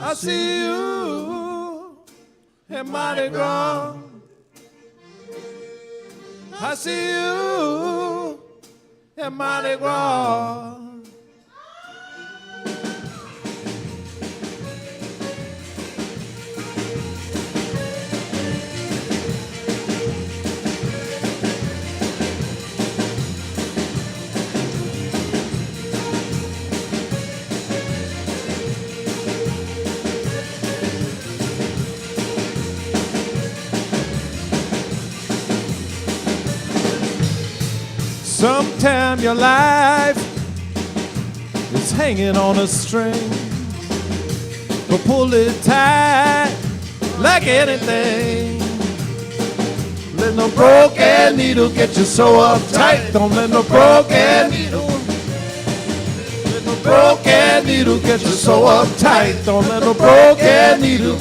I see you in Mardi Gras. I see you in Mardi Gras. Sometime your life is hanging on a string, but pull it tight like anything. Let no broken needle get you so uptight. Don't let no broken needle. Let no broken needle get you so uptight. Don't let no broken needle.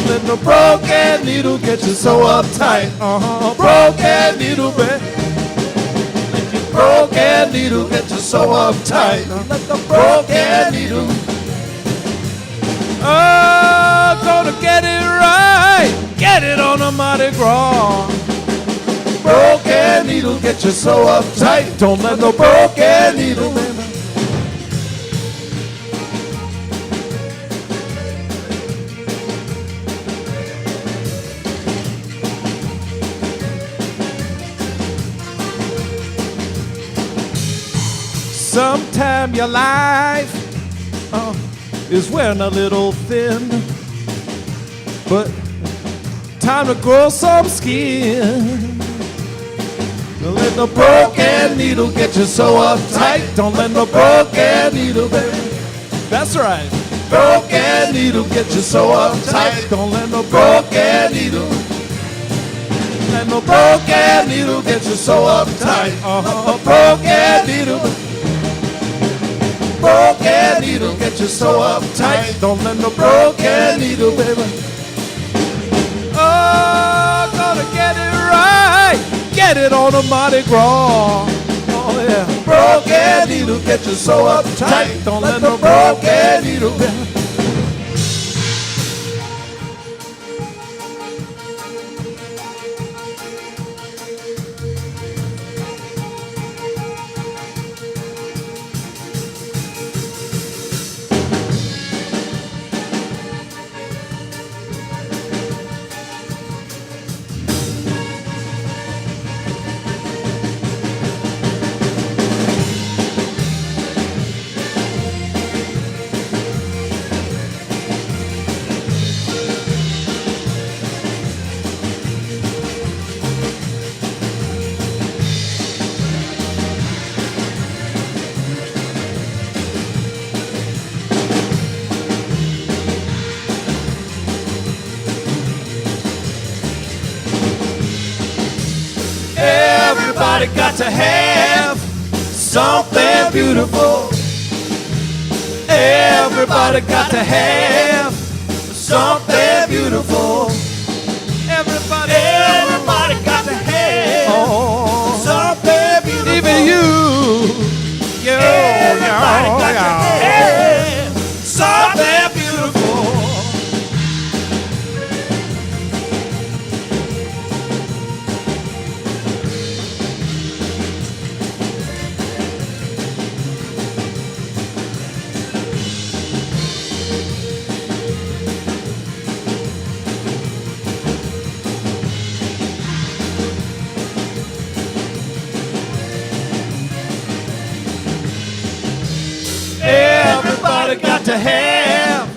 Let no broken needle get you so uptight. Broken needle, baby. Broken needle get you so uptight. Let the broken needle. Oh, gonna get it right. Get it on a Mardi Gras. Broken needle get you so uptight. Don't let no broken needle. Sometime your life is wearing a little thin, but time to grow some skin. Don't let no broken needle get you so uptight. Don't let no broken needle, baby. That's right. Broken needle get you so uptight. Don't let no broken needle. Let no broken needle get you so uptight. Broken needle. Broken needle get you so uptight. Don't let no broken needle, baby. Oh, gonna get it right. Get it on a Mardi Gras. Oh yeah. Broken needle get you so uptight. Don't let no broken needle, baby. Everybody got to have something beautiful. Everybody got to have something beautiful. Everybody got to have something beautiful. Even you. Everybody got to have something beautiful. Everybody got to have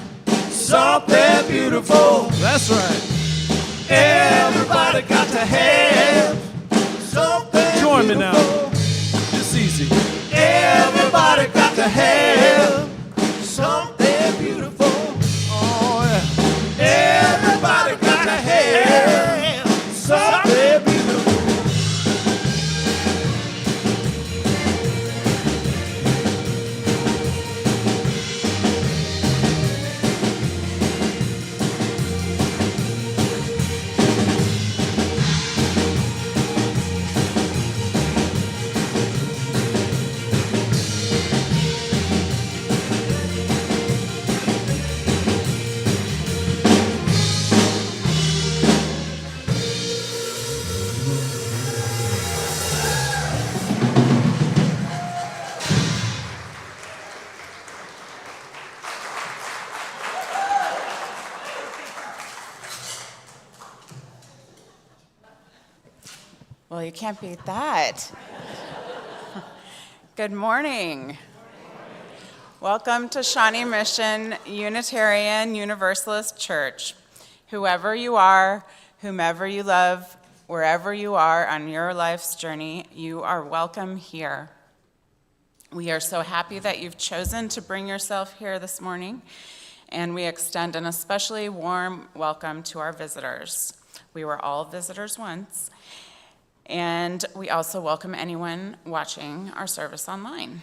something beautiful. That's right. Everybody got to have something Join beautiful. Me now. It's easy. Everybody got to have something beautiful. Oh yeah. Everybody got to have something beautiful. Well, you can't beat that. Good morning. Welcome to Shawnee Mission Unitarian Universalist Church. Whoever you are, whomever you love, wherever you are on your life's journey, you are welcome here. We are so happy that you've chosen to bring yourself here this morning, and we extend an especially warm welcome to our visitors. We were all visitors once, and we also welcome anyone watching our service online.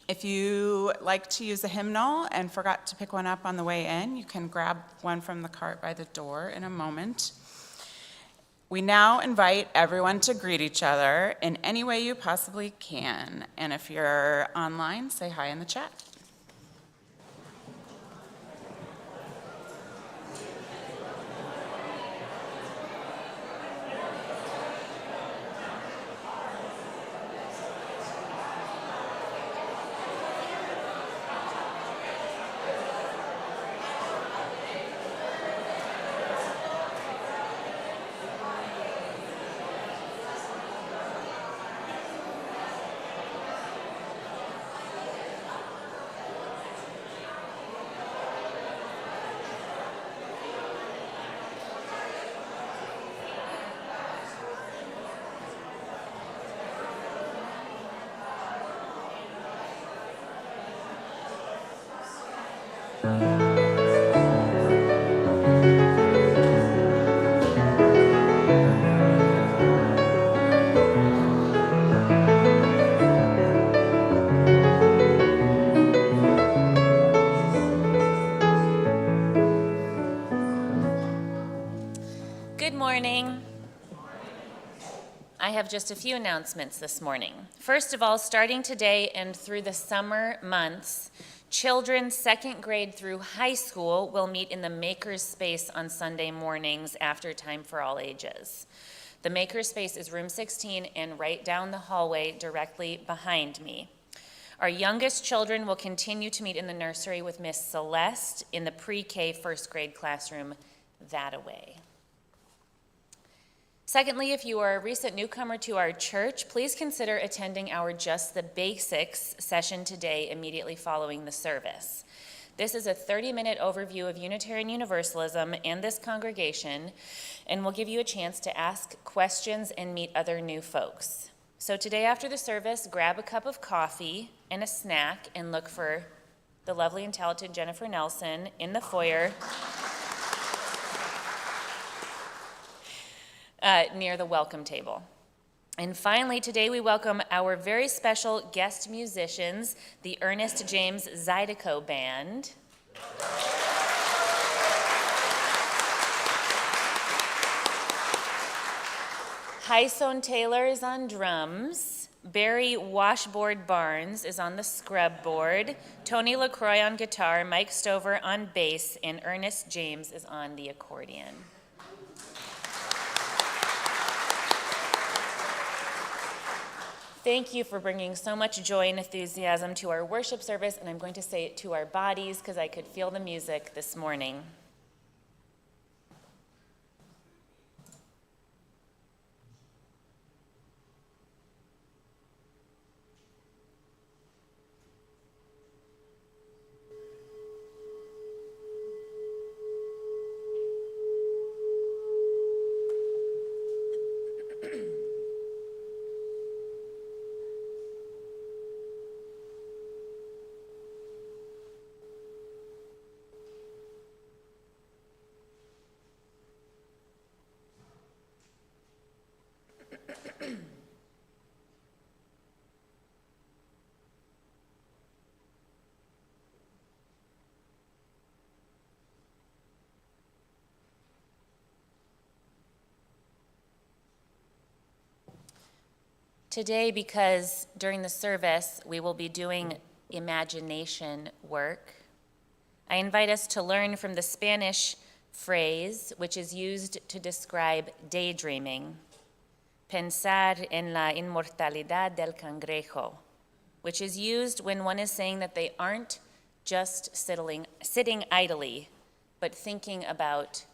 If you like to use a hymnal and forgot to pick one up on the way in, you can grab one from the cart by the door in a moment. We now invite everyone to greet each other in any way you possibly can. And if you're online, say hi in the chat. Good morning. I have just a few announcements this morning. First of all, starting today and through the summer months, children second grade through high school will meet in the Maker's Space on Sunday mornings after Time for All Ages. The Maker's Space is room 16 and right down the hallway directly behind me. Our youngest children will continue to meet in the nursery with Miss Celeste in the pre-K first grade classroom that-a-way. Secondly, if you are a recent newcomer to our church, please consider attending our Just the Basics session today immediately following the service. This is a 30-minute overview of Unitarian Universalism and this congregation, and will give you a chance to ask questions and meet other new folks. So today after the service, grab a cup of coffee and a snack and look for the lovely and talented Jennifer Nelson in the foyer near the welcome table. And finally, today we welcome our very special guest musicians, the Ernest James ZYDECO Band. Hyson Taylor is on drums. Barry Washboard Barnes is on the scrub board. Tony LaCroix on guitar, Mike Stover on bass, and Ernest James is on the accordion. Thank you for bringing so much joy and enthusiasm to our worship service, and I'm going to say it to our bodies because I could feel the music this morning. Today, because during the service we will be doing imagination work, I invite us to learn from the Spanish phrase which is used to describe daydreaming, pensar en la inmortalidad del cangrejo, which is used when one is saying that they aren't just sitting idly, but thinking about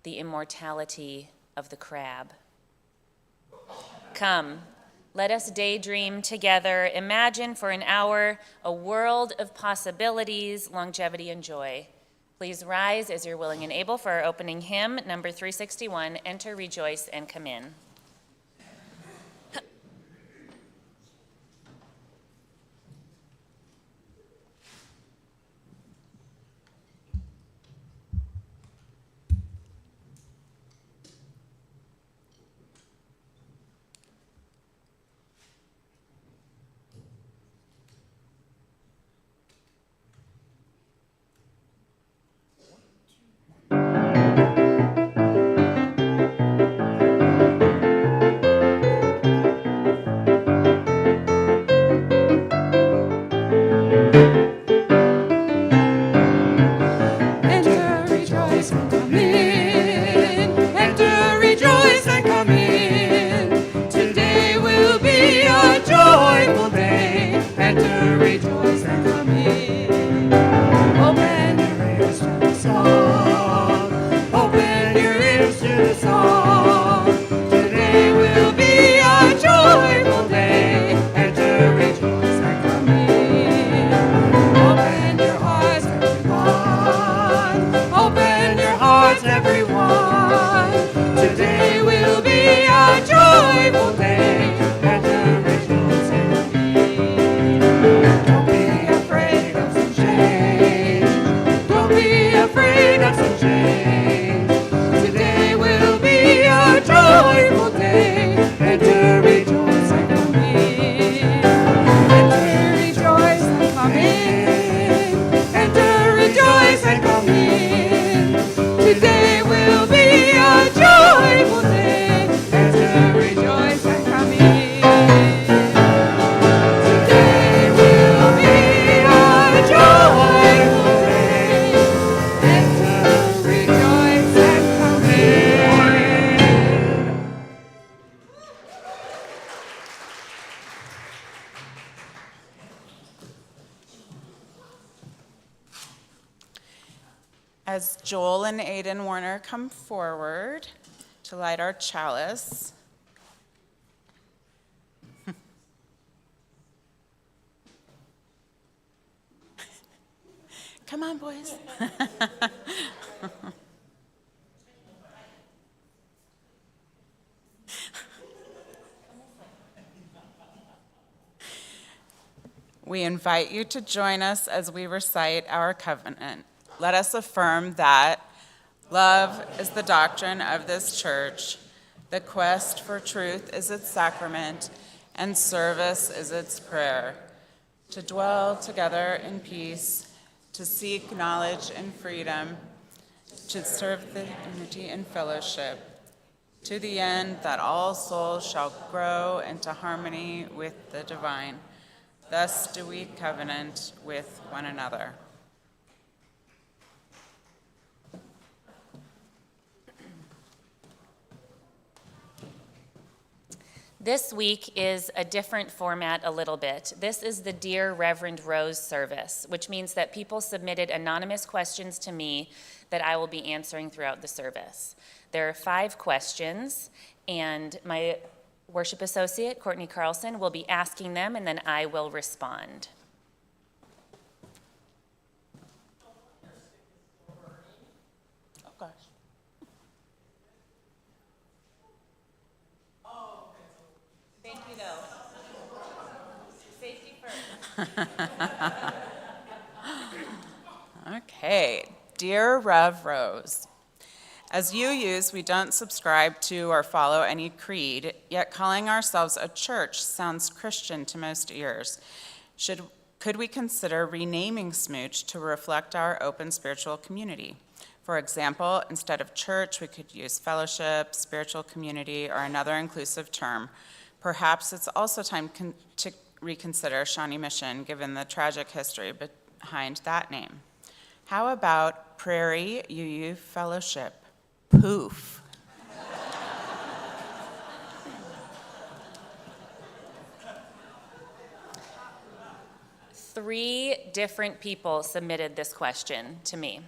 the immortality of the crab. Come, let us daydream together, imagine for an hour a world of possibilities, longevity, and joy. Please rise as you're willing and able for our opening hymn, number 361, Enter, Rejoice, and Come In. As Joel and Aiden Warner come forward to light our chalice, come on, boys. We invite you to join us as we recite our covenant. Let us affirm that love is the doctrine of this church, the quest for truth is its sacrament, and service is its prayer. To dwell together in peace, to seek knowledge and freedom, to serve the unity and fellowship, to the end that all souls shall grow into harmony with the divine. Thus do we covenant with one another. This week is a different format a little bit. This is the Dear Reverend Rose service, which means that people submitted anonymous questions to me that I will be answering throughout the service. There are 5 questions, and my worship associate, Courtney Carlson, will be asking them, and then I will respond. Oh, gosh. Thank you, though. Safety first. Okay, dear Rev Rose, as UUs, we don't subscribe to or follow any creed, yet calling ourselves a church sounds Christian to most ears. Could we consider renaming SMUUCh to reflect our open spiritual community? For example, instead of church, we could use fellowship, spiritual community, or another inclusive term. Perhaps it's also time to reconsider Shawnee Mission, given the tragic history behind that name. How about Prairie UU Fellowship? Poof. Three different people submitted this question to me,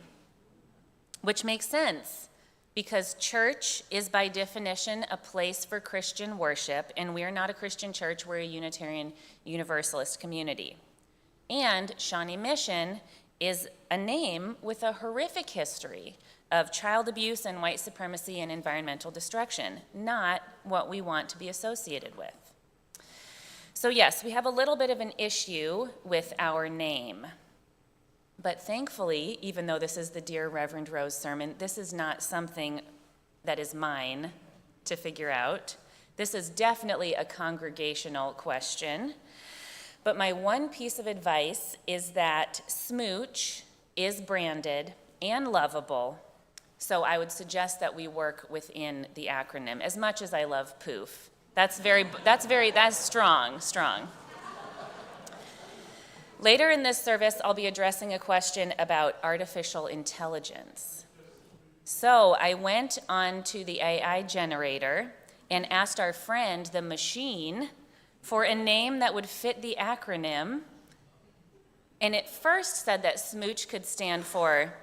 which makes sense because church is by definition a place for Christian worship, and we're not a Christian church, we're a Unitarian Universalist community. And Shawnee Mission is a name with a horrific history of child abuse and white supremacy and environmental destruction, not what we want to be associated with. So yes, we have a little bit of an issue with our name. But thankfully, even though this is the Dear Reverend Rose sermon, this is not something that is mine to figure out. This is definitely a congregational question. But my one piece of advice is that SMUUCh is branded and lovable, so I would suggest that we work within the acronym, as much as I love poof. That's strong. Later in this service, I'll be addressing a question about artificial intelligence. So I went onto the AI generator and asked our friend, the machine, for a name that would fit the acronym. And it first said that SMUUCh could stand for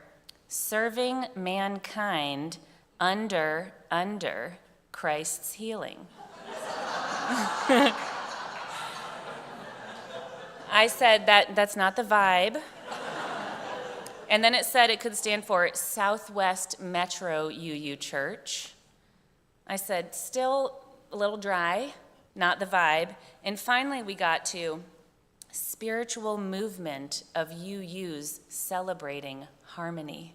Serving Mankind Under Christ's Healing. I said that's not the vibe. And then it said it could stand for Southwest Metro UU Church. I said, still a little dry, not the vibe. And finally we got to Spiritual Movement of UUs Celebrating Harmony.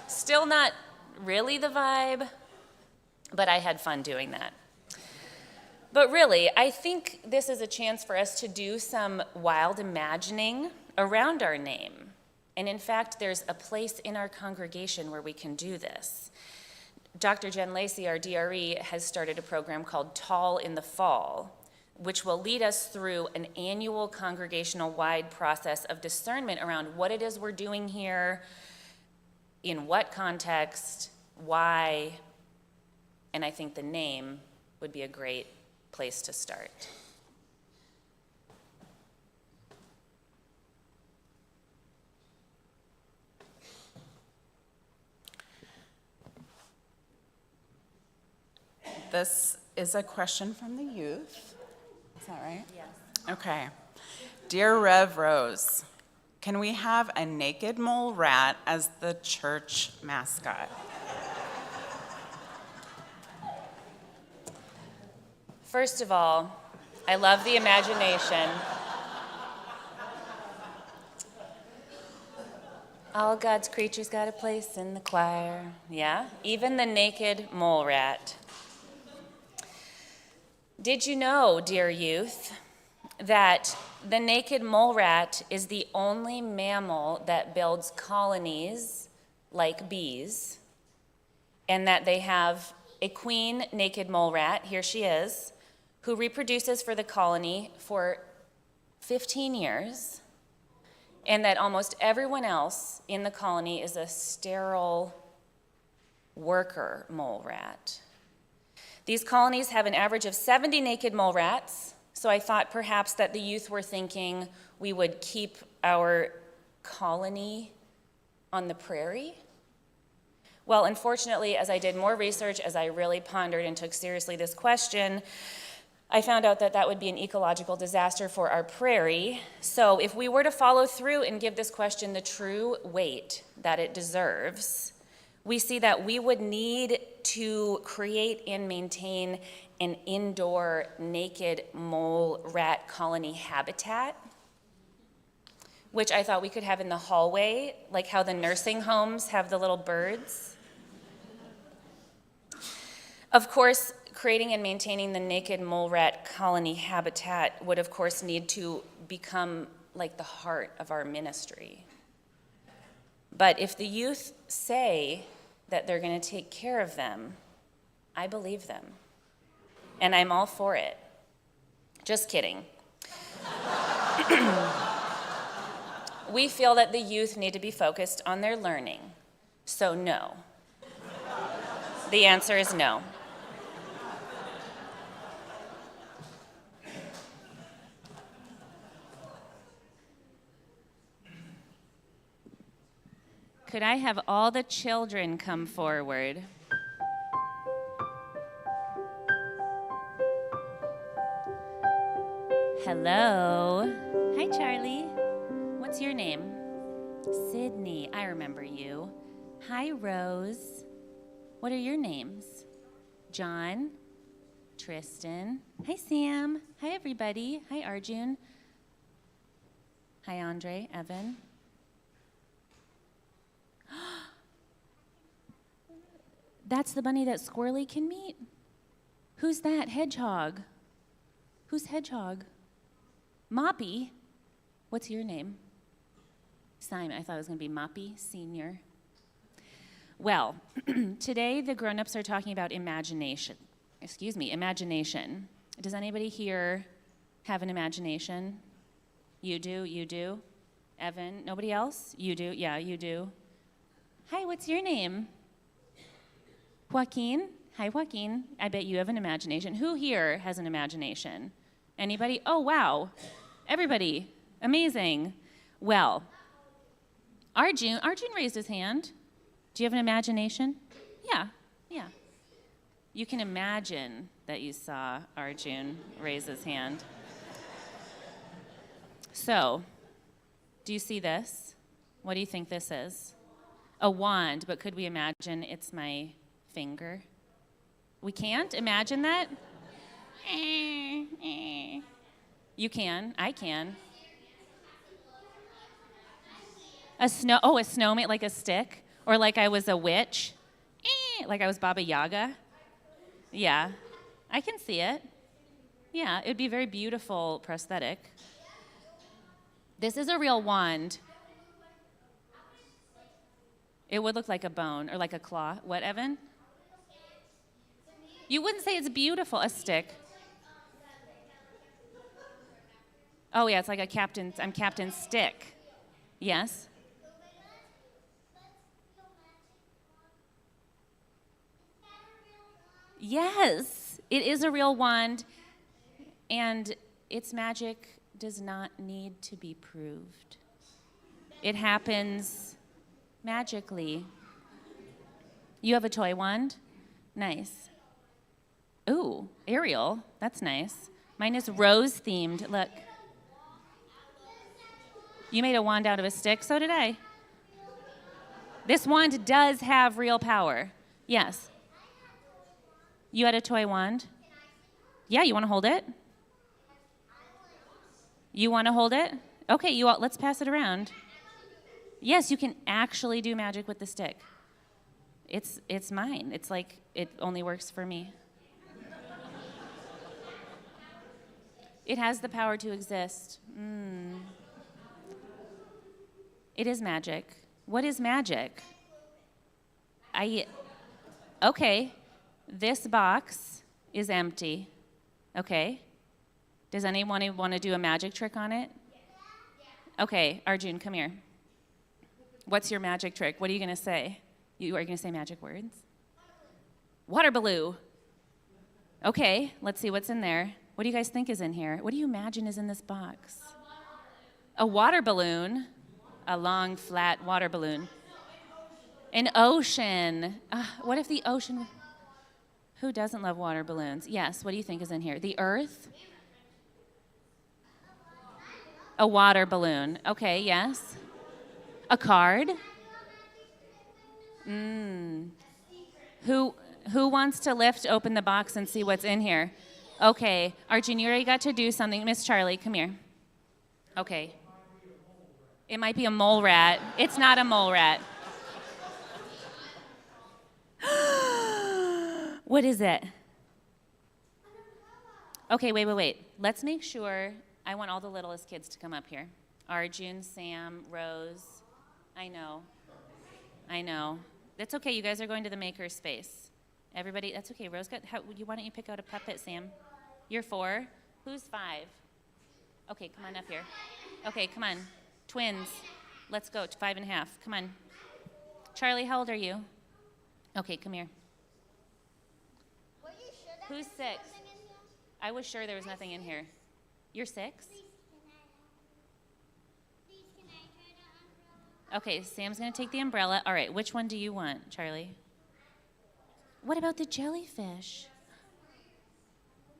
Still not really the vibe, but I had fun doing that. But really, I think this is a chance for us to do some wild imagining around our name. And in fact, there's a place in our congregation where we can do this. Dr. Jen Lacey, our DRE, has started a program called Tall in the Fall, which will lead us through an annual congregational-wide process of discernment around what it is we're doing here, in what context, why, and I think the name would be a great place to start. This is a question from the youth. Is that right? Yes. Okay. Dear Rev Rose, can we have a naked mole rat as the church mascot? First of all, I love the imagination. All God's creatures got a place in the choir. Yeah, even the naked mole rat. Did you know, dear youth, that the naked mole rat is the only mammal that builds colonies like bees, and that they have a queen naked mole rat, here she is, who reproduces for the colony for 15 years, and that almost everyone else in the colony is a sterile worker mole rat. These colonies have an average of 70 naked mole rats, so I thought perhaps that the youth were thinking we would keep our colony on the prairie. Well, unfortunately, as I did more research, as I really pondered and took seriously this question, I found out that that would be an ecological disaster for our prairie. So if we were to follow through and give this question the true weight that it deserves, we see that we would need to create and maintain an indoor naked mole rat colony habitat, which I thought we could have in the hallway, like how the nursing homes have the little birds. Of course, creating and maintaining the naked mole rat colony habitat would, of course, need to become like the heart of our ministry. But if the youth say that they're going to take care of them, I believe them. And I'm all for it. Just kidding. We feel that the youth need to be focused on their learning. So no. The answer is no. Could I have all the children come forward? Hello. Hi, Charlie. What's your name? Sydney. I remember you. Hi, Rose. What are your names? John. Tristan. Hi, Sam. Hi, everybody. Hi, Arjun. Hi, Andre. Evan. That's the bunny that Squirrely can meet? Who's that? Hedgehog. Who's Hedgehog? Moppy. What's your name? Simon. I thought it was going to be Moppy Senior. Well, today the grown-ups are talking about imagination. Imagination. Does anybody here have an imagination? You do? You do? Evan? Nobody else? You do? Yeah, you do. Hi, what's your name? Joaquin? Hi, Joaquin. I bet you have an imagination. Who here has an imagination? Anybody? Oh, wow. Everybody. Amazing. Well, Arjun raised his hand. Do you have an imagination? Yeah. You can imagine that you saw Arjun raise his hand. So, do you see this? What do you think this is? A wand, but could we imagine it's my finger? We can't imagine that? You can. I can. A snowman, like a stick? Or like I was a witch? Like I was Baba Yaga? Yeah. I can see it. Yeah, it would be a very beautiful prosthetic. This is a real wand. It would look like a bone or like a claw. What, Evan? You wouldn't say it's beautiful, a stick. Oh, yeah, it's like I'm Captain Stick. Yes? Yes, it is a real wand, and its magic does not need to be proved. It happens magically. You have a toy wand? Nice. Ooh, Ariel, that's nice. Mine is rose-themed, look. You made a wand out of a stick, so did I. This wand does have real power. Yes. You had a toy wand? Yeah, you want to hold it? You want to hold it? Okay, let's pass it around. Yes, you can actually do magic with the stick. It's mine. It's like it only works for me. It has the power to exist. It is magic. What is magic? Okay. This box is empty. Okay. Does anyone want to do a magic trick on it? Okay, Arjun, come here. What's your magic trick? What are you going to say? You are going to say magic words? Water balloon. Okay, let's see what's in there. What do you guys think is in here? What do you imagine is in this box? A water balloon. A long, flat water balloon. An ocean. What if the ocean... Who doesn't love water balloons? Yes, what do you think is in here? The earth? A water balloon. Okay, yes. A card? Who wants to lift open the box and see what's in here? Okay, Arjun, you already got to do something. Miss Charlie, come here. Okay. It might be a mole rat. It's not a mole rat. What is it? Okay, wait. Let's make sure. I want all the littlest kids to come up here. Arjun, Sam, Rose. I know. That's okay. You guys are going to the maker space. Everybody, that's okay. Rose, why don't you pick out a puppet, Sam? You're 4. Who's 5? Okay, come on up here. Okay, come on. Twins. Let's go. 5 1/2. Come on. Charlie, how old are you? Okay, come here. Who's 6? I was sure there was nothing in here. You're 6? Okay, Sam's going to take the umbrella. All right, which one do you want, Charlie? What about the jellyfish?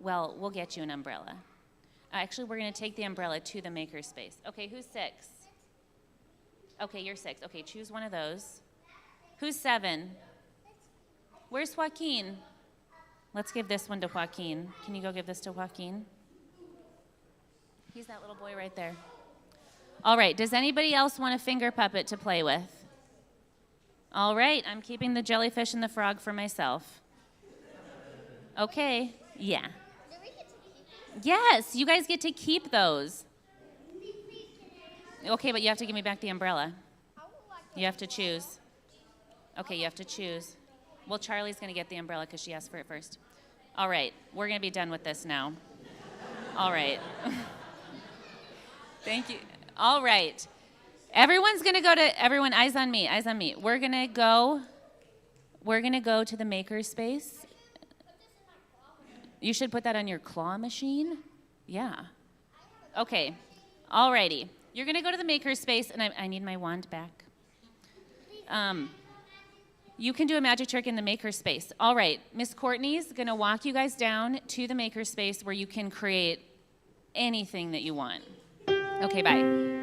Well, we'll get you an umbrella. Actually, we're going to take the umbrella to the makerspace. Okay, who's 6? Okay, you're 6. Okay, choose one of those. Who's 7? Where's Joaquin? Let's give this one to Joaquin. Can you go give this to Joaquin? He's that little boy right there. All right, does anybody else want a finger puppet to play with? All right, I'm keeping the jellyfish and the frog for myself. Okay, yeah. Yes, you guys get to keep those. Okay, but you have to give me back the umbrella. You have to choose. Okay, you have to choose. Well, Charlie's going to get the umbrella because she asked for it first. All right, we're going to be done with this now. All right. Thank you. All right. Everyone's going to go to, everyone, eyes on me, eyes on me. We're going to go to the makerspace. You should put that on your claw machine. Yeah. Okay. All righty. You're going to go to the makerspace, and I need my wand back. You can do a magic trick in the makerspace. All right. Miss Courtney's going to walk you guys down to the makerspace where you can create anything that you want. Okay, bye.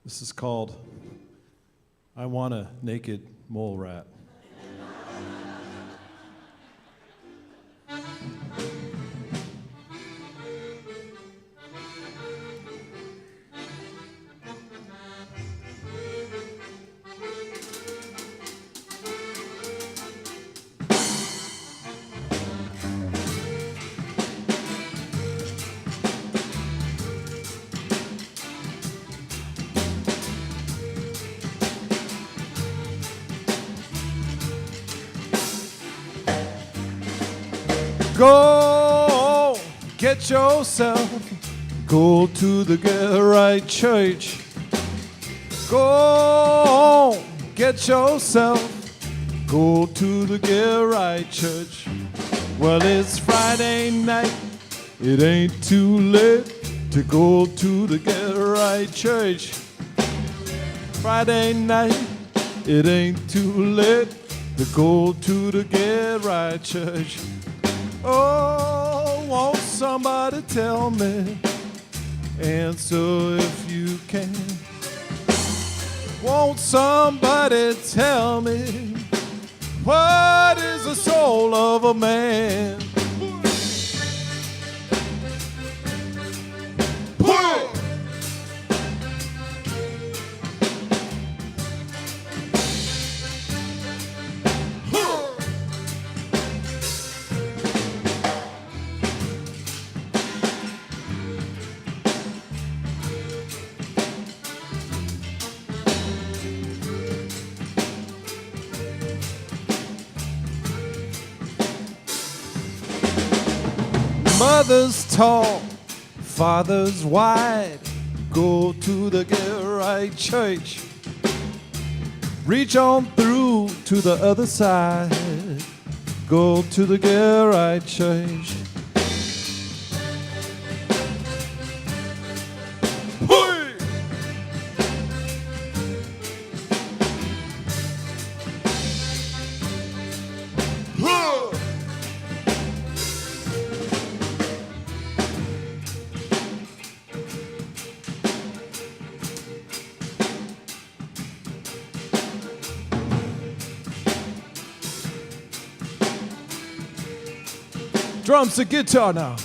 This is called I Want a Naked Mole Rat. Go get yourself, go to the Get Right Church. Go get yourself, go to the Get Right Church. Well, it's Friday night, it ain't too late to go to the Get Right Church. Friday night, it ain't too late to go to the Get Right Church. Oh, won't somebody tell me? Answer if you can. Won't somebody tell me what is the soul of a man? Mother's tall, father's wide. Go to the Get Right Church. Reach on through to the other side. Go to the Get Right Church. Drums and guitar now.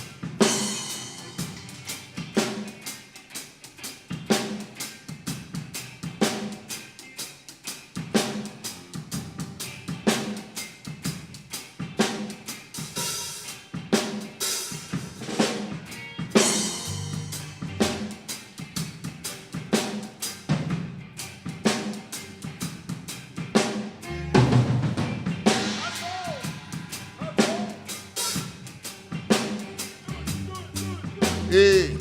Hey.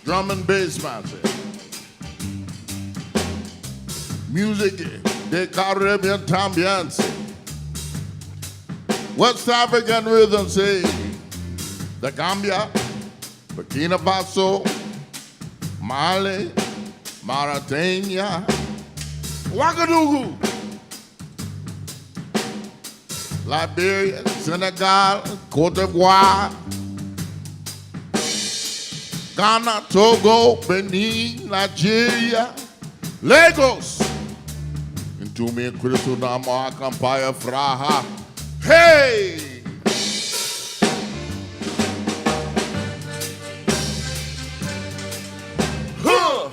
Drum and bass master. Music de Caribbean ambiance. West African rhythm say the Gambia, Burkina Faso, Mali, Mauritania, Ouagadougou, Liberia, Senegal, Cote d'Ivoire, Ghana, Togo, Benin, Nigeria, Lagos, into me Crystal Namar, Empire, Fraha. Hey! Huh!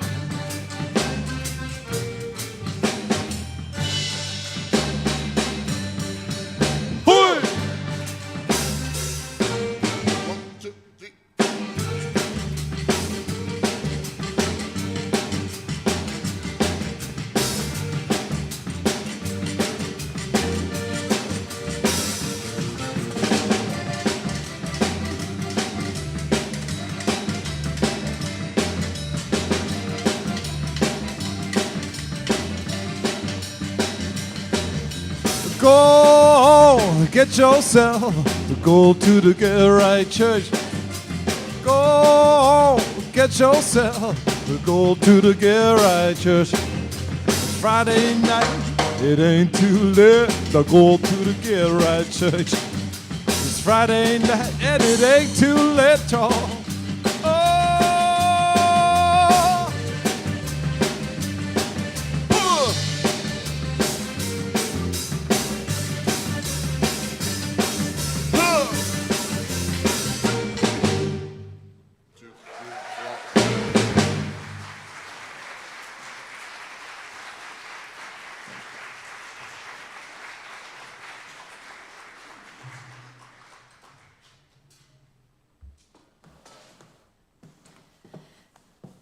Hey! 1, 2, 3. Go get yourself, go to the Get Right Church. Go get yourself, go to the Get Right Church. It's Friday night, it ain't too late to go to the Get Right Church. It's Friday night and it ain't too late, y'all.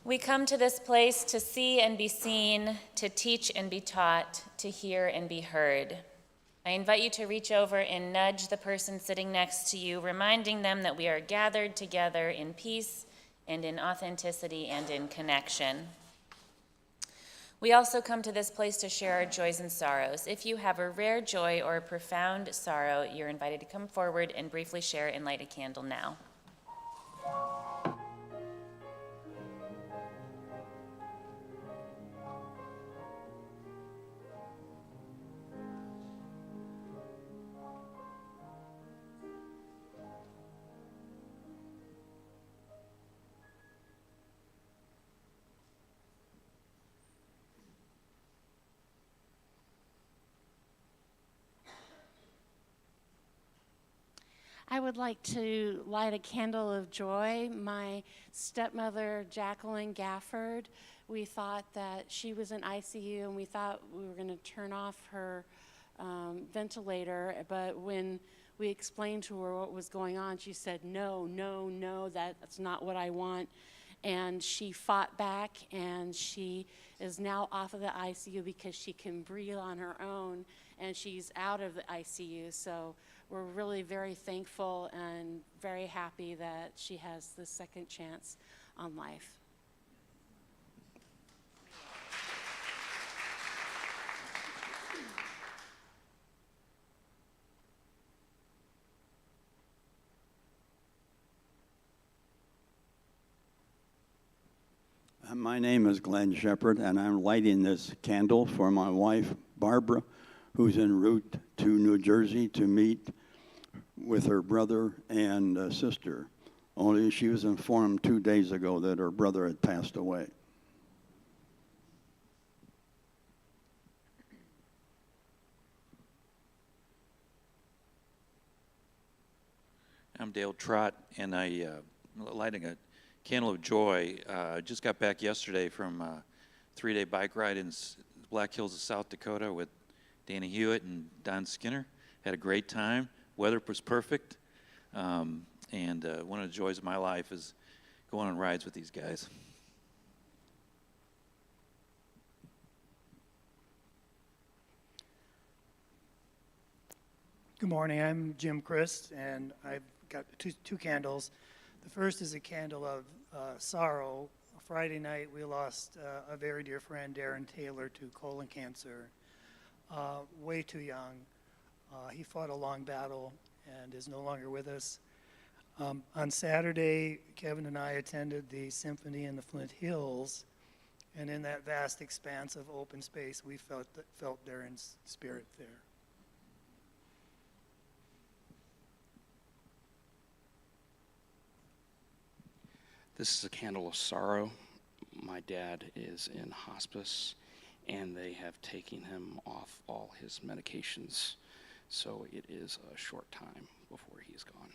We come to this place to see and be seen, to teach and be taught, to hear and be heard. I invite you to reach over and nudge the person sitting next to you, reminding them that we are gathered together in peace and in authenticity and in connection. We also come to this place to share our joys and sorrows. If you have a rare joy or a profound sorrow, you're invited to come forward and briefly share and light a candle now. I would like to light a candle of joy. My stepmother, Jacqueline Gafford, we thought that she was in ICU and we thought we were going to turn off her ventilator, but when we explained to her what was going on, she said, no, that's not what I want. And she fought back, and she is now off of the ICU because she can breathe on her own, and she's out of the ICU. So we're really very thankful and very happy that she has the second chance on life. My name is Glenn Shepard, and I'm lighting this candle for my wife, Barbara, who's en route to New Jersey to meet with her brother and sister. Only she was informed 2 days ago that her brother had passed away. I'm Dale Trott, and I lighting a candle of joy. Just got back yesterday from a 3-day bike ride in Black Hills of South Dakota with Danny Hewitt and Don Skinner. Had a great time. Weather was perfect, and one of the joys of my life is going on rides with these guys. Good morning, I'm Jim Christ, and I've got two candles. The first is a candle of sorrow. Friday night we lost a very dear friend, Darren Taylor, to colon cancer, way too young. He fought a long battle and is no longer with us. On Saturday, Kevin and I attended the symphony in the Flint Hills, and in that vast expanse of open space, we felt Darren's spirit there. This is a candle of sorrow. My dad is in hospice, and they have taken him off all his medications, so it is a short time before he's gone.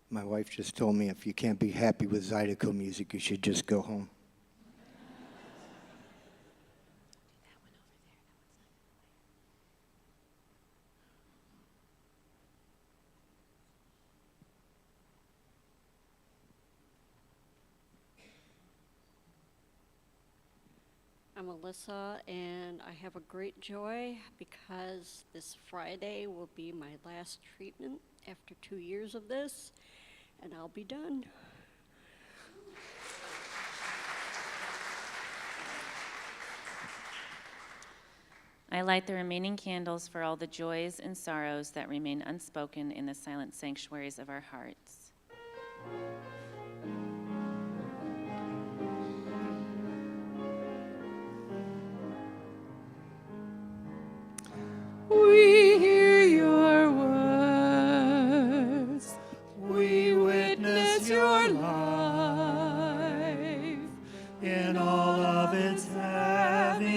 My wife just told me if you can't be happy with ZYDECO music, you should just go home. I'm Alyssa, and I have a great joy because this Friday will be my last treatment after 2 years of this, and I'll be done. I light the remaining candles for all the joys and sorrows that remain unspoken in the silent sanctuaries of our hearts. We hear your words. We witness your life In all of its heaviness,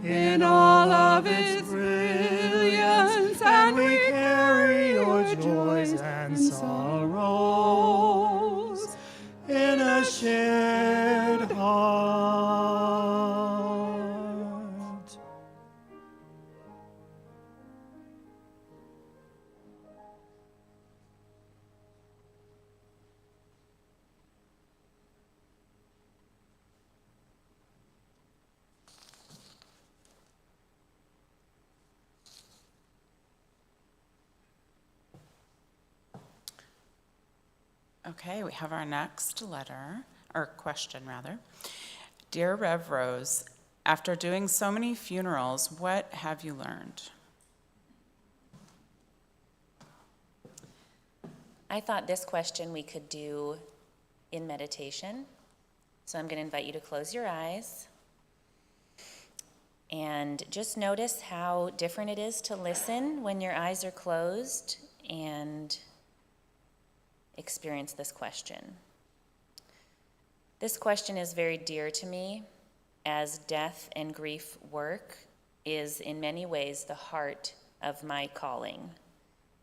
in all of its brilliance, and we carry your joys and sorrows in a shared heart. Okay, we have our next letter, or question rather. Dear Rev Rose, after doing so many funerals, what have you learned? I thought this question we could do in meditation. So I'm going to invite you to close your eyes and just notice how different it is to listen when your eyes are closed and experience this question. This question is very dear to me, as death and grief work is in many ways the heart of my calling.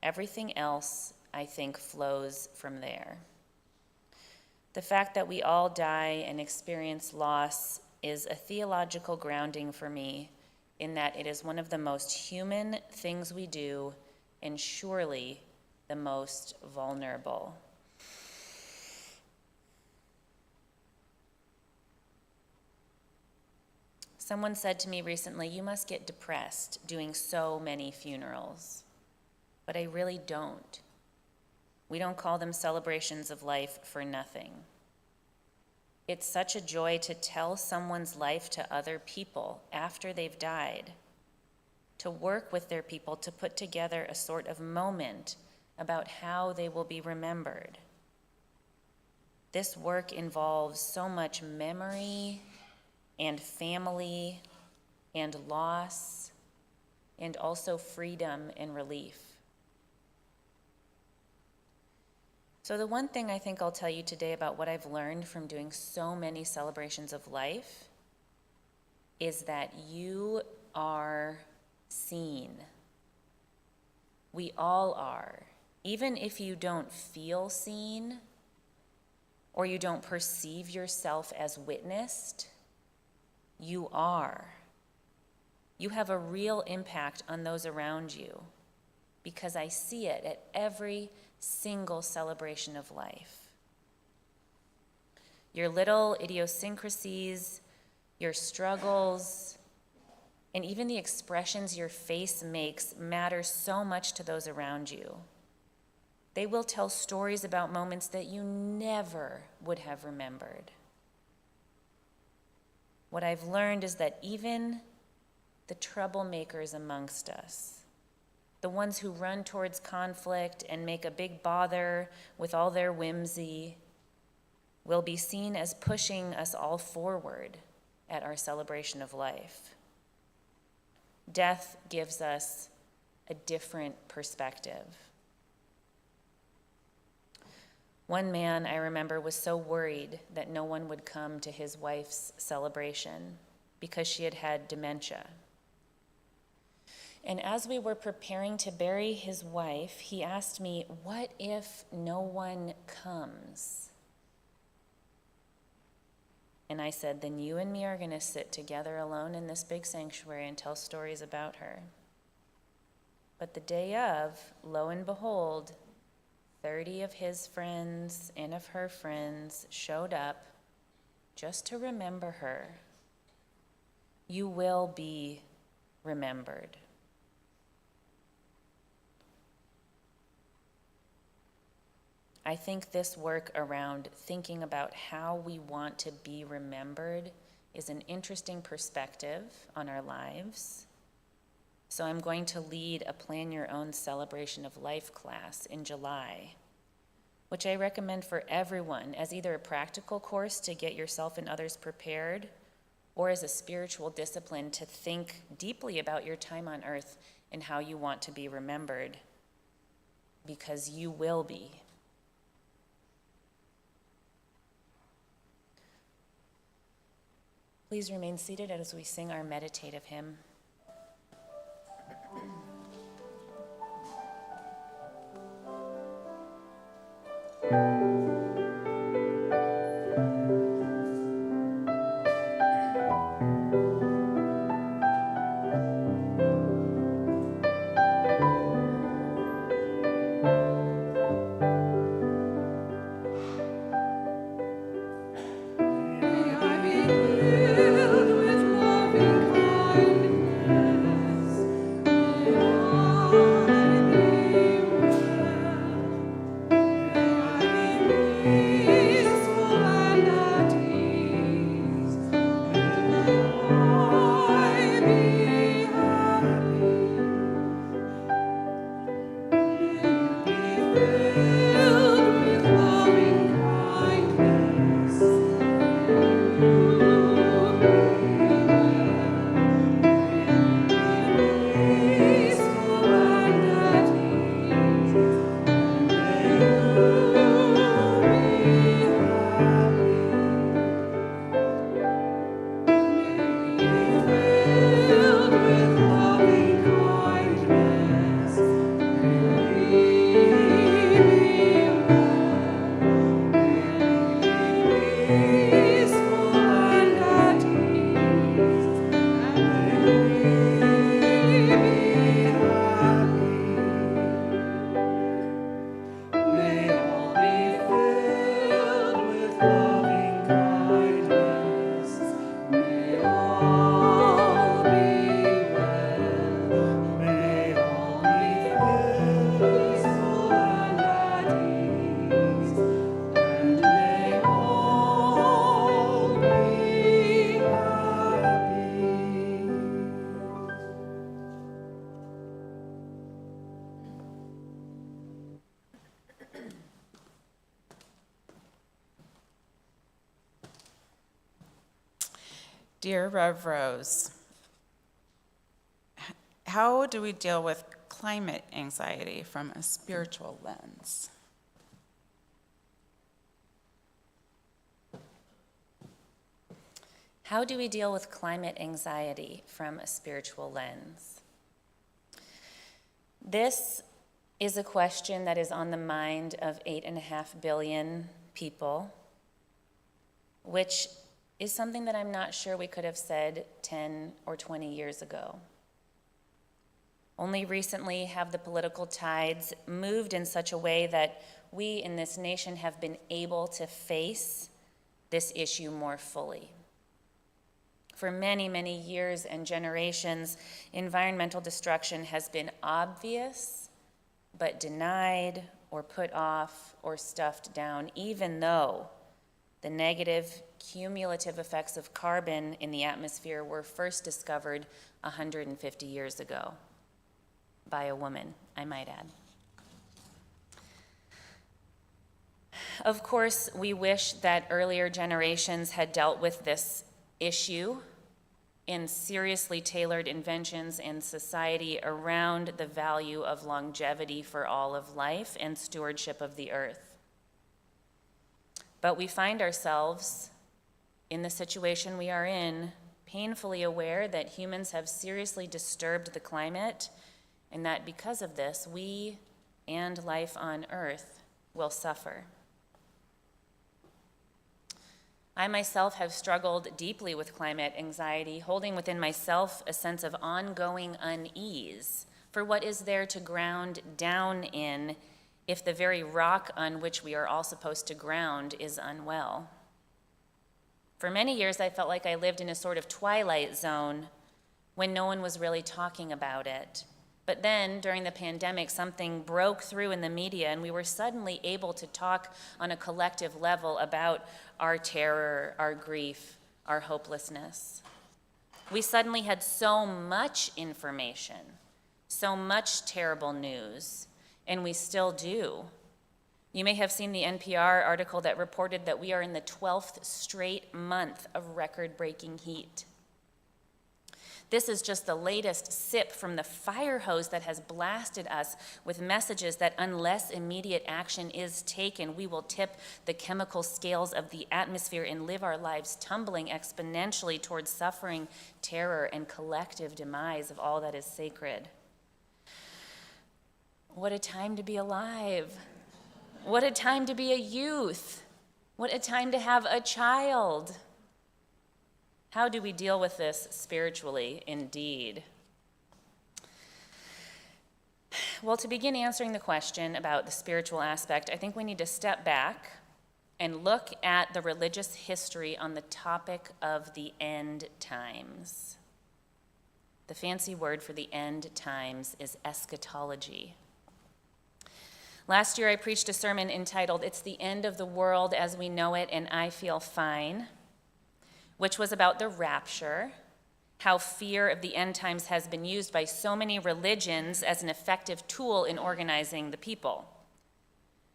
Everything else, I think, flows from there. The fact that we all die and experience loss is a theological grounding for me, in that it is one of the most human things we do, and surely the most vulnerable. Someone said to me recently, "You must get depressed doing so many funerals." But I really don't. We don't call them celebrations of life for nothing. It's such a joy to tell someone's life to other people after they've died, to work with their people to put together a sort of moment about how they will be remembered. This work involves so much memory and family and loss and also freedom and relief. So the one thing I think I'll tell you today about what I've learned from doing so many celebrations of life is that you are seen. We all are. Even if you don't feel seen or you don't perceive yourself as witnessed, you are. You have a real impact on those around you because I see it at every single celebration of life. Your little idiosyncrasies, your struggles, and even the expressions your face makes matter so much to those around you. They will tell stories about moments that you never would have remembered. What I've learned is that even the troublemakers amongst us, the ones who run towards conflict and make a big bother with all their whimsy, will be seen as pushing us all forward at our celebration of life. Death gives us a different perspective. One man I remember was so worried that no one would come to his wife's celebration because she had had dementia. And as we were preparing to bury his wife, he asked me, "What if no one comes?" And I said, "Then you and me are going to sit together alone in this big sanctuary and tell stories about her." But the day of, lo and behold, 30 of his friends and of her friends showed up just to remember her. You will be remembered. I think this work around thinking about how we want to be remembered is an interesting perspective on our lives. So I'm going to lead a Plan Your Own Celebration of Life class in July, which I recommend for everyone as either a practical course to get yourself and others prepared, or as a spiritual discipline to think deeply about your time on earth and how you want to be remembered, because you will be. Please remain seated as we sing our meditative hymn. Dear Rev Rose, how do we deal with climate anxiety from a spiritual lens? How do we deal with climate anxiety from a spiritual lens? This is a question that is on the mind of 8.5 billion people, which is something that I'm not sure we could have said 10 or 20 years ago. Only recently have the political tides moved in such a way that we in this nation have been able to face this issue more fully. For many, many years and generations, environmental destruction has been obvious, but denied or put off or stuffed down, even though the negative cumulative effects of carbon in the atmosphere were first discovered 150 years ago by a woman, I might add. Of course, we wish that earlier generations had dealt with this issue in seriously tailored inventions in society around the value of longevity for all of life and stewardship of the earth. But we find ourselves in the situation we are in, painfully aware that humans have seriously disturbed the climate, and that because of this, we and life on earth will suffer. I myself have struggled deeply with climate anxiety, holding within myself a sense of ongoing unease for what is there to ground down in if the very rock on which we are all supposed to ground is unwell. For many years, I felt like I lived in a sort of twilight zone when no one was really talking about it. But then, during the pandemic, something broke through in the media, and we were suddenly able to talk on a collective level about our terror, our grief, our hopelessness. We suddenly had so much information, so much terrible news, and we still do. You may have seen the NPR article that reported that we are in the 12th straight month of record-breaking heat. This is just the latest sip from the fire hose that has blasted us with messages that unless immediate action is taken, we will tip the chemical scales of the atmosphere and live our lives tumbling exponentially towards suffering, terror, and collective demise of all that is sacred. What a time to be alive. What a time to be a youth. What a time to have a child. How do we deal with this spiritually, indeed? Well, to begin answering the question about the spiritual aspect, I think we need to step back and look at the religious history on the topic of the end times. The fancy word for the end times is eschatology. Last year, I preached a sermon entitled, "It's the End of the World as We Know It, and I Feel Fine," which was about the rapture, how fear of the end times has been used by so many religions as an effective tool in organizing the people.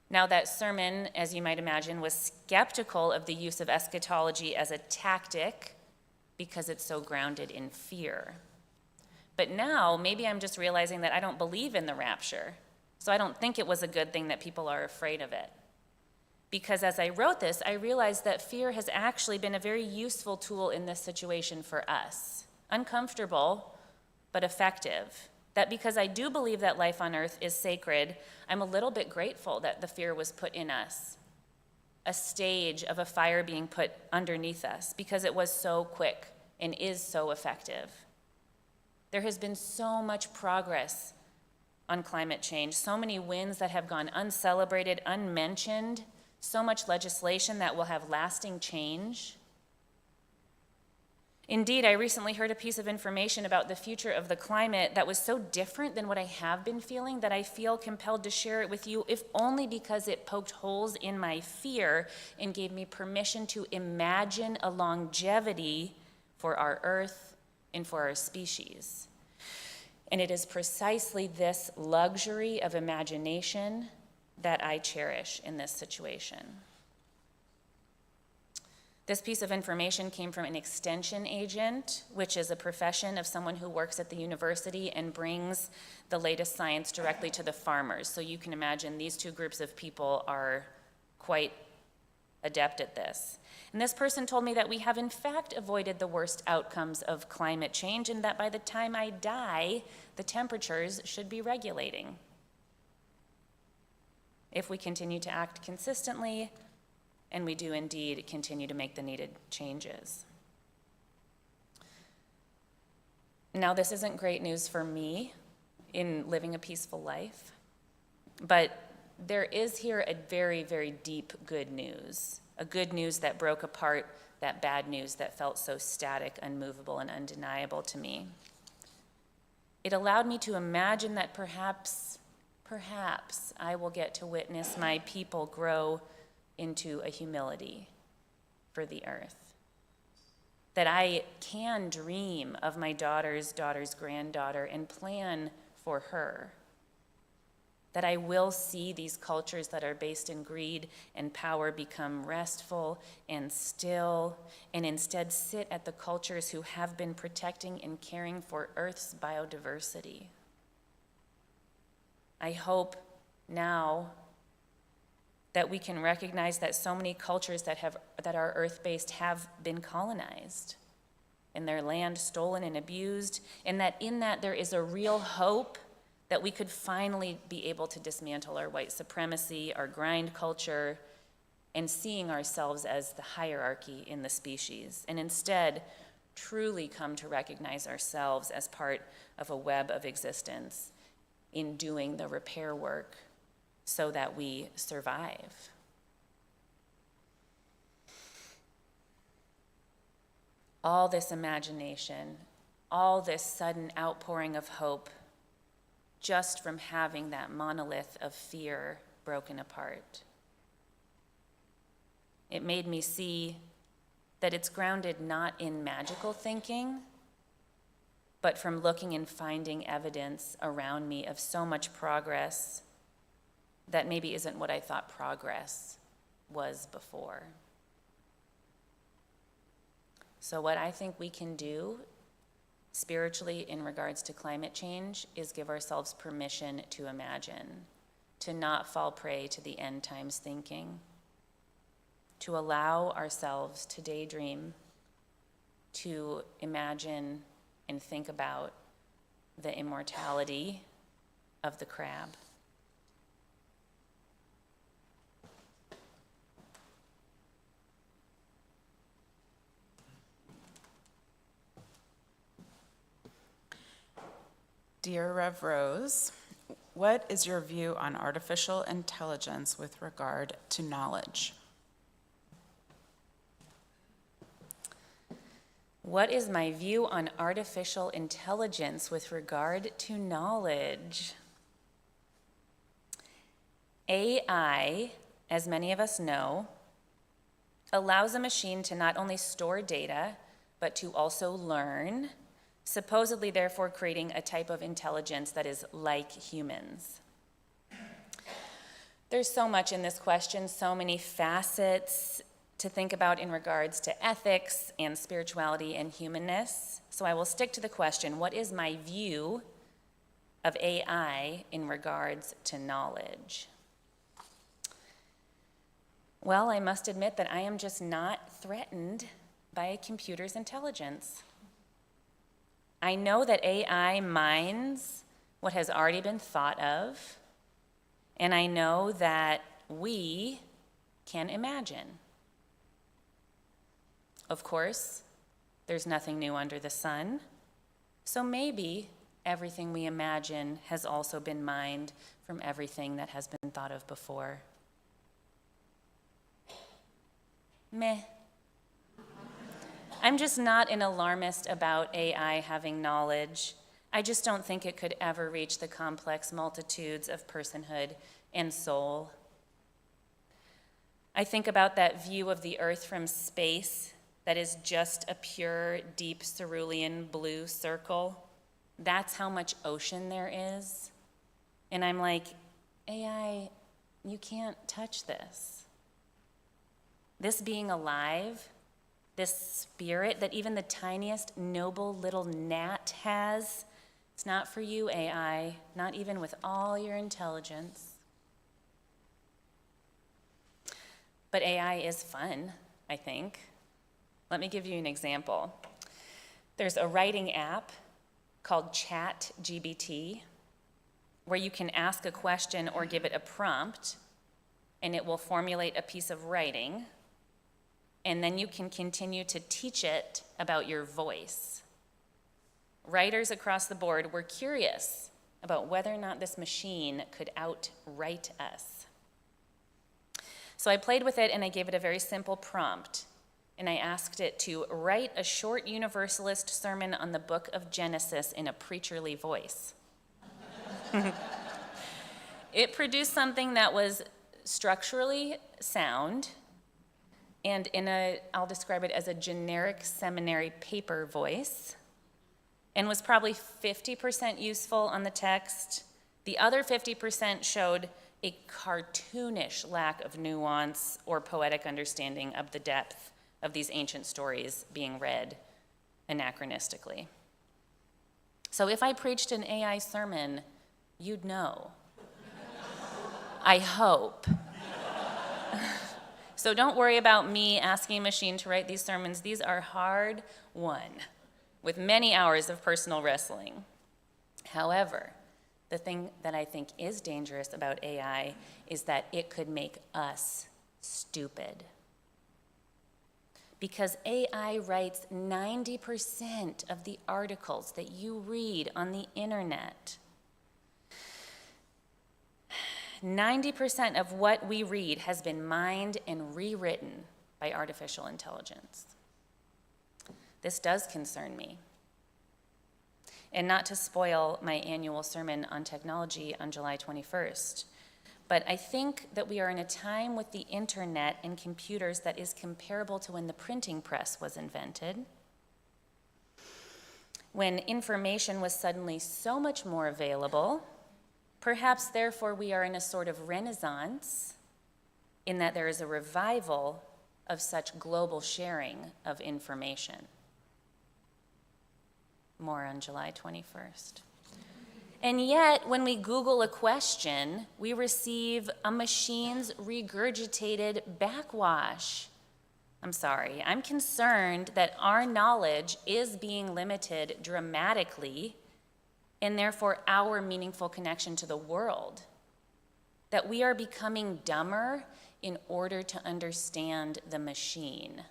Now, that sermon, as you might imagine, was skeptical of the use of eschatology as a tactic because it's so grounded in fear. But now, maybe I'm just realizing that I don't believe in the rapture, so I don't think it was a good thing that people are afraid of it. Because as I wrote this, I realized that fear has actually been a very useful tool in this situation for us. Uncomfortable, but effective. That because I do believe that life on earth is sacred, I'm a little bit grateful that the fear was put in us. A stage of a fire being put underneath us because it was so quick and is so effective. There has been so much progress on climate change, so many wins that have gone uncelebrated, unmentioned, so much legislation that will have lasting change. Indeed, I recently heard a piece of information about the future of the climate that was so different than what I have been feeling that I feel compelled to share it with you, if only because it poked holes in my fear and gave me permission to imagine a longevity for our earth and for our species. And it is precisely this luxury of imagination that I cherish in this situation. This piece of information came from an extension agent, which is a profession of someone who works at the university and brings the latest science directly to the farmers. So you can imagine these two groups of people are quite adept at this. And this person told me that we have in fact avoided the worst outcomes of climate change and that by the time I die, the temperatures should be regulating. If we continue to act consistently, and we do indeed continue to make the needed changes. Now, this isn't great news for me in living a peaceful life, but there is here a very, very deep good news, a good news that broke apart that bad news that felt so static, unmovable, and undeniable to me. It allowed me to imagine that perhaps I will get to witness my people grow into a humility for the earth. That I can dream of my daughter's granddaughter and plan for her. That I will see these cultures that are based in greed and power become restful and still, and instead sit at the cultures who have been protecting and caring for Earth's biodiversity. I hope now that we can recognize that so many cultures that are earth-based have been colonized and their land stolen and abused, and that in that there is a real hope that we could finally be able to dismantle our white supremacy, our grind culture, and seeing ourselves as the hierarchy in the species, and instead truly come to recognize ourselves as part of a web of existence in doing the repair work so that we survive. All this imagination, all this sudden outpouring of hope, just from having that monolith of fear broken apart. It made me see that it's grounded not in magical thinking, but from looking and finding evidence around me of so much progress that maybe isn't what I thought progress was before. So what I think we can do spiritually in regards to climate change is give ourselves permission to imagine, to not fall prey to the end times thinking, to allow ourselves to daydream, to imagine and think about the immortality of the crab. Dear Rev Rose, what is your view on artificial intelligence with regard to knowledge? What is my view on artificial intelligence with regard to knowledge? AI, as many of us know, allows a machine to not only store data, but to also learn, supposedly therefore creating a type of intelligence that is like humans. There's so much in this question, so many facets to think about in regards to ethics and spirituality and humanness. So I will stick to the question, what is my view of AI in regards to knowledge? Well, I must admit that I am just not threatened by a computer's intelligence. I know that AI mines what has already been thought of, and I know that we can imagine. Of course, there's nothing new under the sun, so maybe everything we imagine has also been mined from everything that has been thought of before. Meh. I'm just not an alarmist about AI having knowledge. I just don't think it could ever reach the complex multitudes of personhood and soul. I think about that view of the earth from space that is just a pure, deep cerulean blue circle. That's how much ocean there is. And I'm like, AI, you can't touch this. This being alive, this spirit that even the tiniest noble little gnat has, it's not for you, AI, not even with all your intelligence. But AI is fun, I think. Let me give you an example. There's a writing app called ChatGPT where you can ask a question or give it a prompt, and it will formulate a piece of writing, and then you can continue to teach it about your voice. Writers across the board were curious about whether or not this machine could outwrite us. So I played with it and I gave it a very simple prompt. And I asked it to write a short Universalist sermon on the book of Genesis in a preacherly voice. It produced something that was structurally sound and I'll describe it as a generic seminary paper voice, and was probably 50% useful on the text. The other 50% showed a cartoonish lack of nuance or poetic understanding of the depth of these ancient stories being read anachronistically. So if I preached an AI sermon, you'd know. I hope. So don't worry about me asking a machine to write these sermons. These are hard won, with many hours of personal wrestling. However, the thing that I think is dangerous about AI is that it could make us stupid. Because AI writes 90% of the articles that you read on the internet. 90% of what we read has been mined and rewritten by artificial intelligence. This does concern me. And not to spoil my annual sermon on technology on July 21st, but I think that we are in a time with the internet and computers that is comparable to when the printing press was invented, when information was suddenly so much more available. Perhaps, therefore, we are in a sort of renaissance in that there is a revival of such global sharing of information. More on July 21st. And yet, when we Google a question, we receive a machine's regurgitated backwash. I'm sorry, I'm concerned that our knowledge is being limited dramatically, and therefore our meaningful connection to the world. That we are becoming dumber in order to understand the machine.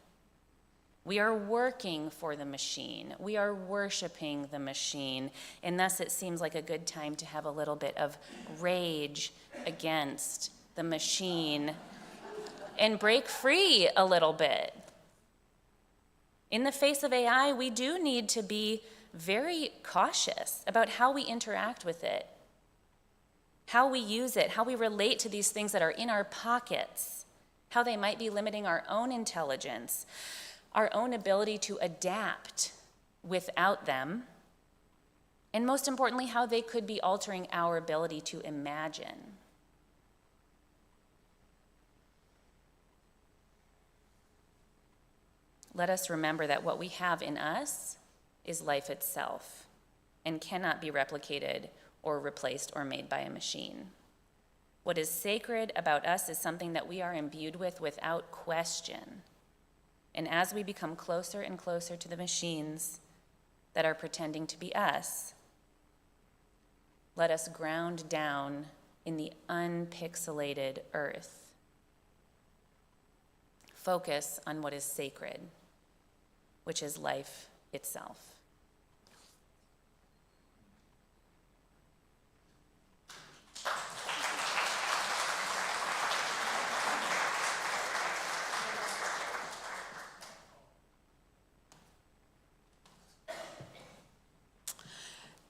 We are working for the machine. We are worshiping the machine. And thus it seems like a good time to have a little bit of rage against the machine and break free a little bit. In the face of AI, we do need to be very cautious about how we interact with it, how we use it, how we relate to these things that are in our pockets, how they might be limiting our own intelligence, our own ability to adapt without them, and most importantly, how they could be altering our ability to imagine. Let us remember that what we have in us is life itself and cannot be replicated or replaced or made by a machine. What is sacred about us is something that we are imbued with without question. And as we become closer and closer to the machines that are pretending to be us, let us ground down in the unpixelated earth. Focus on what is sacred, which is life itself.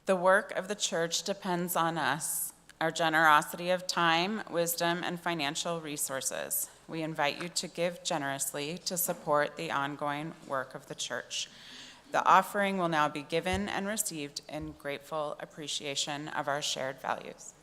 The work of the church depends on us, our generosity of time, wisdom, and financial resources. We invite you to give generously to support the ongoing work of the church. The offering will now be given and received in grateful appreciation of our shared values.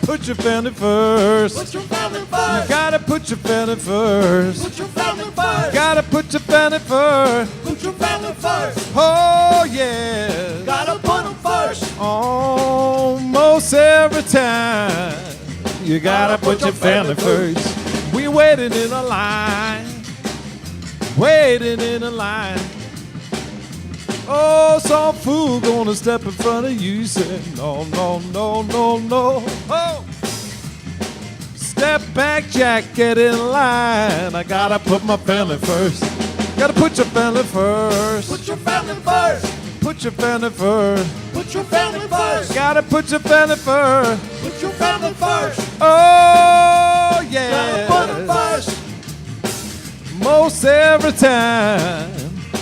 put your family first. Put your family first. You gotta put your family first. Put your family first. Gotta put your family first. Put your family first. Oh yeah. Gotta put them first. Almost every time. You gotta put your family first. We waiting in a line. Waiting in a line. Oh, some fool gonna step in front of you. Say, no, no, no, no, no. Oh! Step back, Jack, get in line. I gotta put my family first. Gotta put your family first. Put your family first. Put your family first. Put your family first. Gotta put your family first. Put your family first. Oh, yeah. Gotta put them first. Most every time.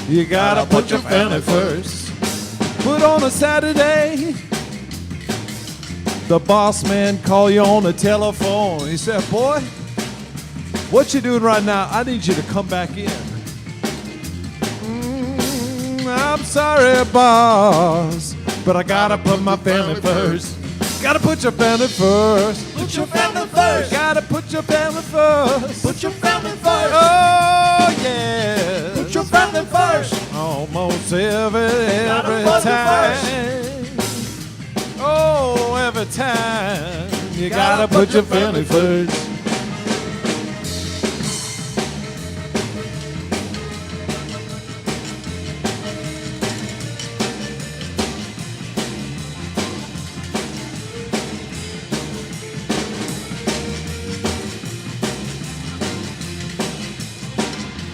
You gotta put your family first. Put on a Saturday. The boss man call you on the telephone. He said, boy, what you doing right now? I need you to come back in. I'm sorry, boss, but I gotta put my family first. Gotta put your family first. Put your family first. Gotta put your family first. Put your family first. Oh, yeah. Put your family first. Almost every put them time. Oh, every time. You gotta put your family first.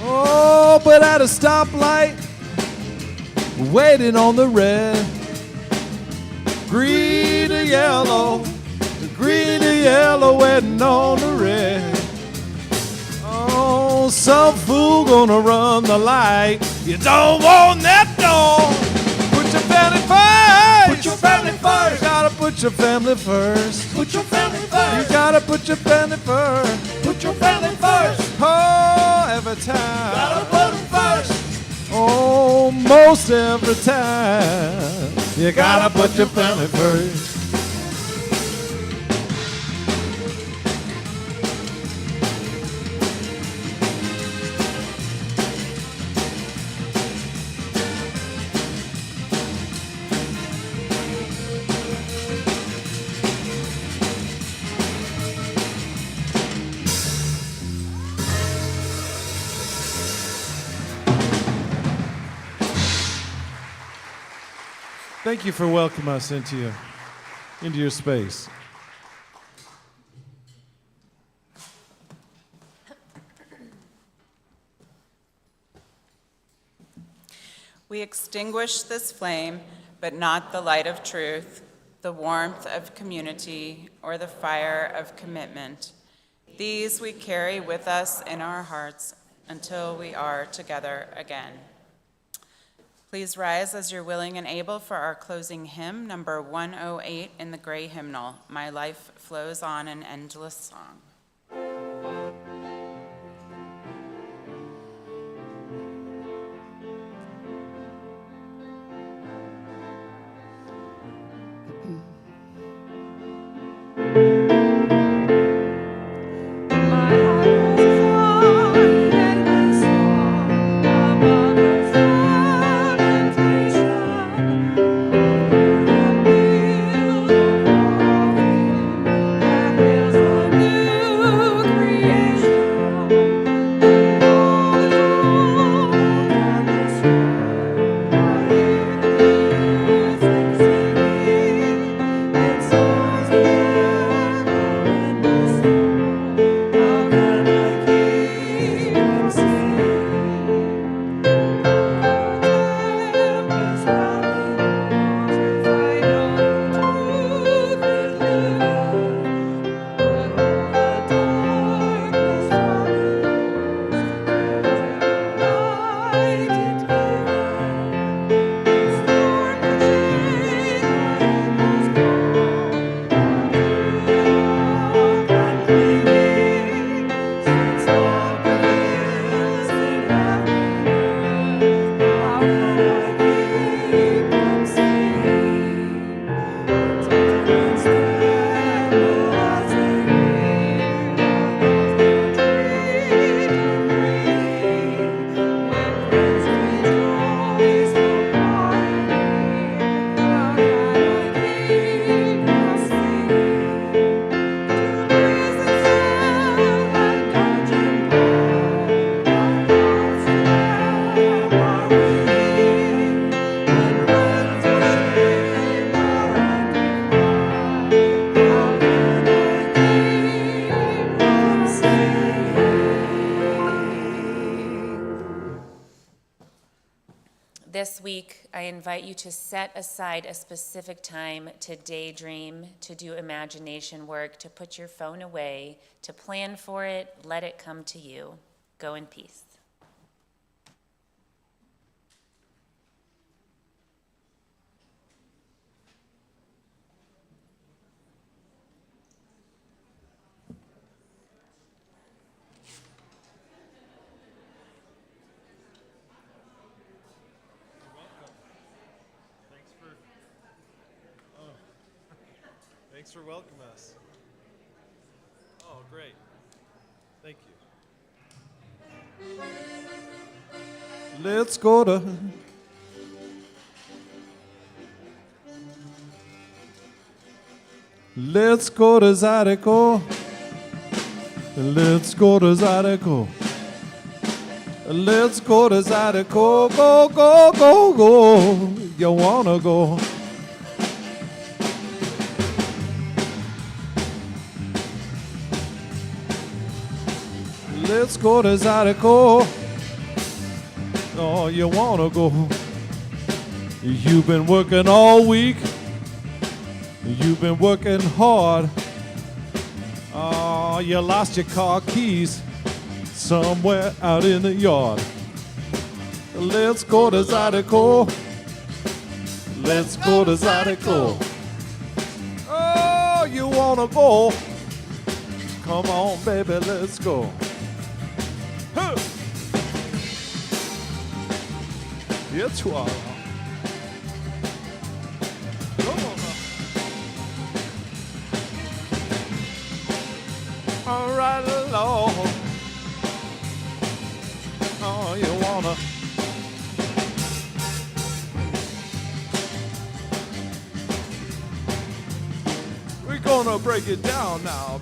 Oh, but at a stoplight, waiting on the red. Green to yellow, waiting on the red. Oh, some fool gonna run the light. You don't want that door. Put your family first. Put your family first. You gotta put your family first. Put your family You first. gotta put your family first. Put your family first. Oh, every time. Gotta put them first. Almost every time. You gotta put your family first. Thank you for welcoming us into your space. We extinguish this flame, but not the light of truth, the warmth of community, or the fire of commitment. These we carry with us in our hearts until we are together again. Please rise as you're willing and able for our closing hymn, number 108 in the gray hymnal, My Life Flows On an Endless Song. New this week, I invite you to set aside a specific time to daydream, to do imagination work, to put your phone away, to plan for it, let it come to you. Go in peace. Thanks for welcoming us. Oh, great. Thank you. Let's go to ZYDECO. Let's go to ZYDECO. Let's go to ZYDECO. Go, go, go, go. You wanna go? Let's go to ZYDECO. Oh, you wanna go? You've been working all week. You've been working hard. Oh, you lost your car keys somewhere out in the yard. Let's go to ZYDECO. Let's go to ZYDECO. Oh, you wanna go? Come on, baby, let's go. Huh. Jetzt war er. Come on now. All right along. Oh, you wanna? We're gonna break it down now.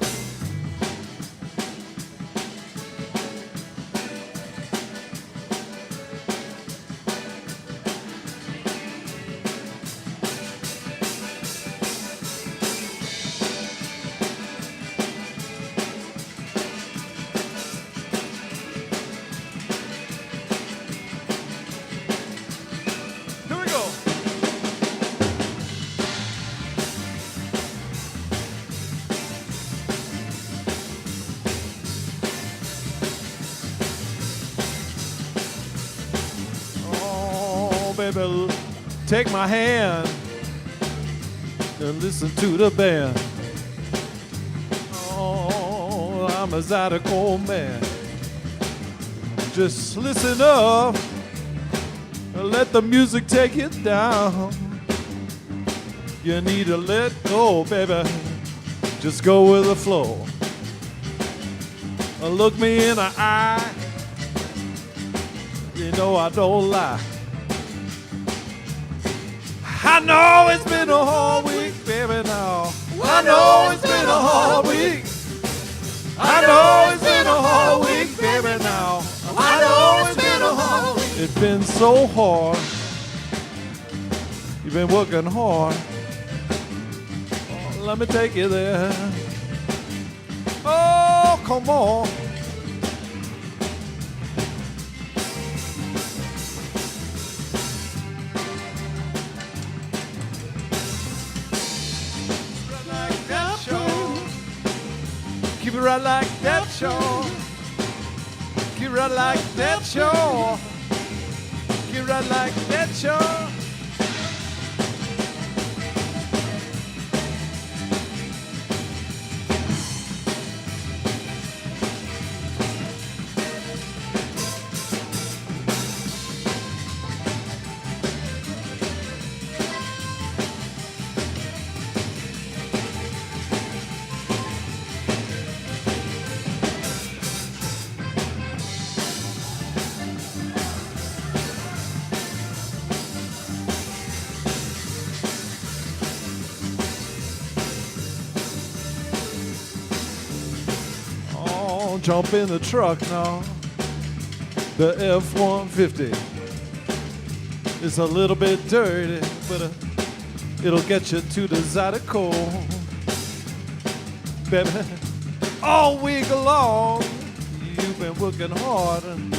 Baby, take my hand and listen to the band. Oh, I'm a ZYDECO man. Just listen up and let the music take it down. You need to let go, baby. Just go with the flow. Look me in the eye. You know I don't lie. I know it's been a hard week, baby, now. I know it's been a hard week. I know it's been a hard week, baby, now. I know it's been a hard week. It's been so hard. You've been working hard. Oh, let me take you there. Oh, come on. Keep it right like that, show. Keep it right like that, show. Keep it right like that, show. Jump in the truck now, the F-150. It's a little bit dirty, but it'll get you to the ZYDECO. Baby, all week long, you've been working hard, and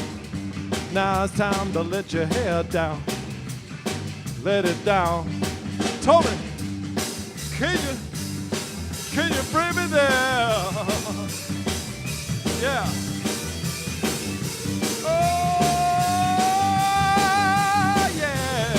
now it's time to let your hair down. let it down. Tony, can you bring me there? Yeah. Oh, yeah.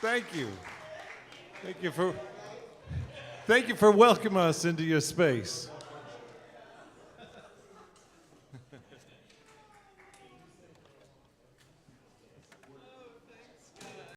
Thank you. Thank you for welcoming us into your space.